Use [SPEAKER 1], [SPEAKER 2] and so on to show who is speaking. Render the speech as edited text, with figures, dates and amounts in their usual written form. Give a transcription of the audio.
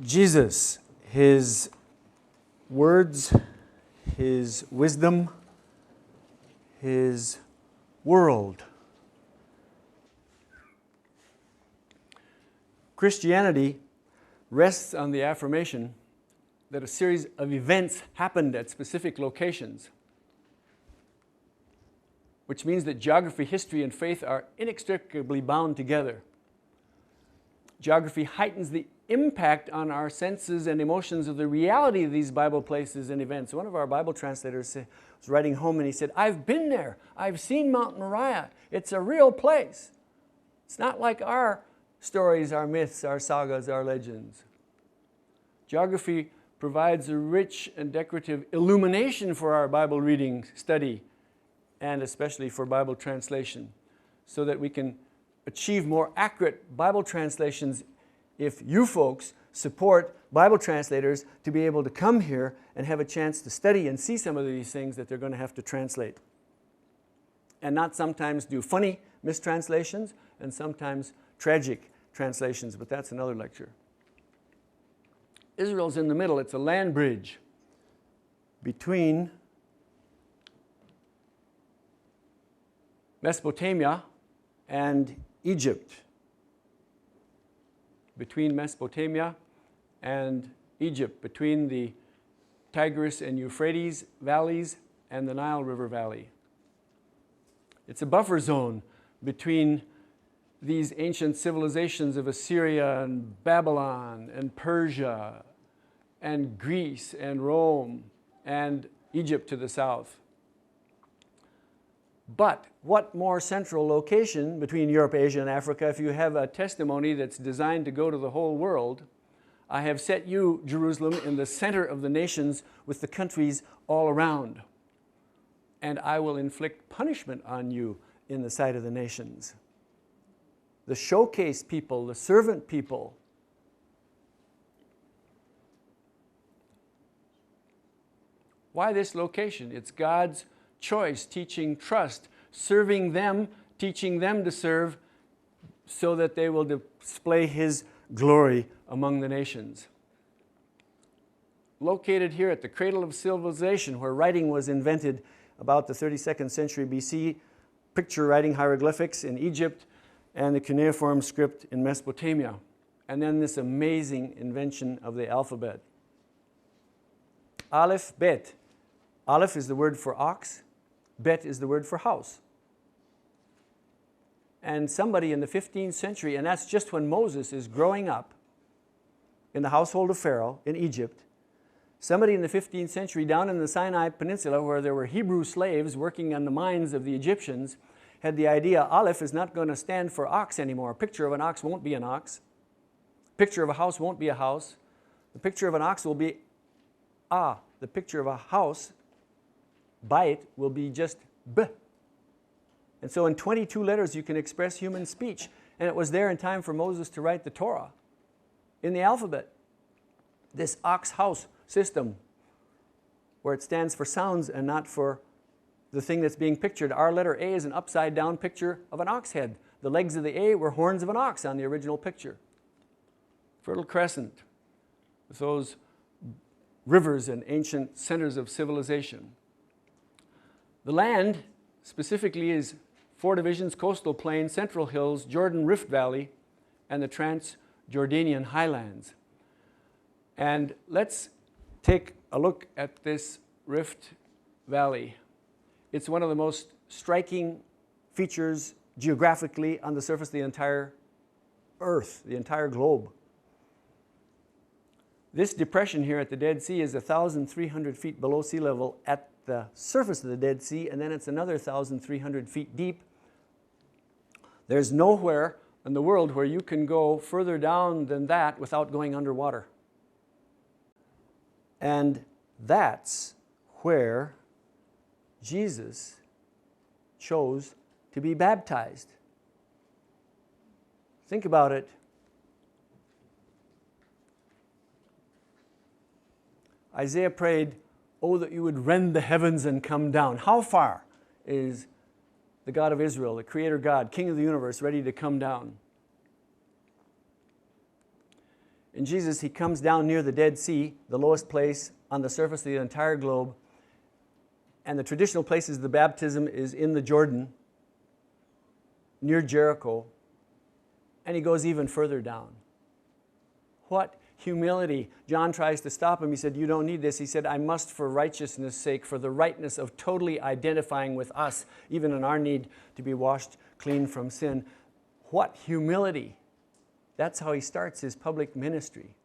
[SPEAKER 1] Jesus, His words, His wisdom, His world. Christianity rests on the affirmation that a series of events happened at specific locations, which means that geography, history, and faith are inextricably bound together. Geography heightens the impact on our senses and emotions of the reality of these Bible places and events. One of our Bible translators was writing home and he said, "I've been there. I've seen Mount Moriah. It's a real place. It's not like our stories, our myths, our sagas, our legends." Geography provides a rich and decorative illumination for our Bible reading, study, and especially for Bible translation, so that we can achieve more accurate Bible translations if you folks support Bible translators to be able to come here and have a chance to study and see some of these things that they're going to have to translate. And not sometimes do funny mistranslations and sometimes tragic translations, but that's another lecture. Israel's in the middle. It's a land bridge between Mesopotamia and Egypt. Between Mesopotamia and Egypt, between the Tigris and Euphrates valleys and the Nile River Valley. It's a buffer zone between these ancient civilizations of Assyria and Babylon and Persia and Greece and Rome and Egypt to the south. But what more central location between Europe, Asia, and Africa if you have a testimony that's designed to go to the whole world? I have set you, Jerusalem, in the center of the nations with the countries all around. And I will inflict punishment on you in the sight of the nations. The showcase people, the servant people. Why this location? It's God's choice, teaching trust, serving them, teaching them to serve so that they will display His glory among the nations. Located here at the cradle of civilization where writing was invented about the 32nd century BC, picture writing hieroglyphics in Egypt, and the cuneiform script in Mesopotamia. And then this amazing invention of the alphabet. Aleph, Bet. Aleph is the word for ox. Bet is the word for house. And somebody in the 15th century, and that's just when Moses is growing up in the household of Pharaoh in Egypt, somebody in the 15th century down in the Sinai Peninsula where there were Hebrew slaves working on the mines of the Egyptians had the idea Aleph is not going to stand for ox anymore. A picture of an ox won't be an ox. A picture of a house won't be a house. The picture of an ox will be the picture of a house, Bait, will be just B. And so in 22 letters you can express human speech. And it was there in time for Moses to write the Torah in the alphabet. This ox house system where it stands for sounds and not for the thing that's being pictured. Our letter A is an upside down picture of an ox head. The legs of the A were horns of an ox on the original picture. Fertile Crescent with those rivers and ancient centers of civilization. The land specifically is 4 divisions: coastal plain, central hills, Jordan Rift Valley, and the Transjordanian highlands. And let's take a look at this Rift Valley. It's one of the most striking features geographically on the surface of the entire Earth, the entire globe. This depression here at the Dead Sea is 1,300 feet below sea level at the surface of the Dead Sea, and then it's another 1,300 feet deep. There's nowhere in the world where you can go further down than that without going underwater. And that's where Jesus chose to be baptized. Think about it. Isaiah prayed, "Oh, that you would rend the heavens and come down." How far is the God of Israel, the Creator God, King of the universe, ready to come down? And Jesus, he comes down near the Dead Sea, the lowest place on the surface of the entire globe. And the traditional places of the baptism is in the Jordan, near Jericho. And he goes even further down. What humility. John tries to stop him. He said, you don't need this. He said, I must for righteousness' sake, for the rightness of totally identifying with us, even in our need to be washed clean from sin. What humility. That's how he starts his public ministry.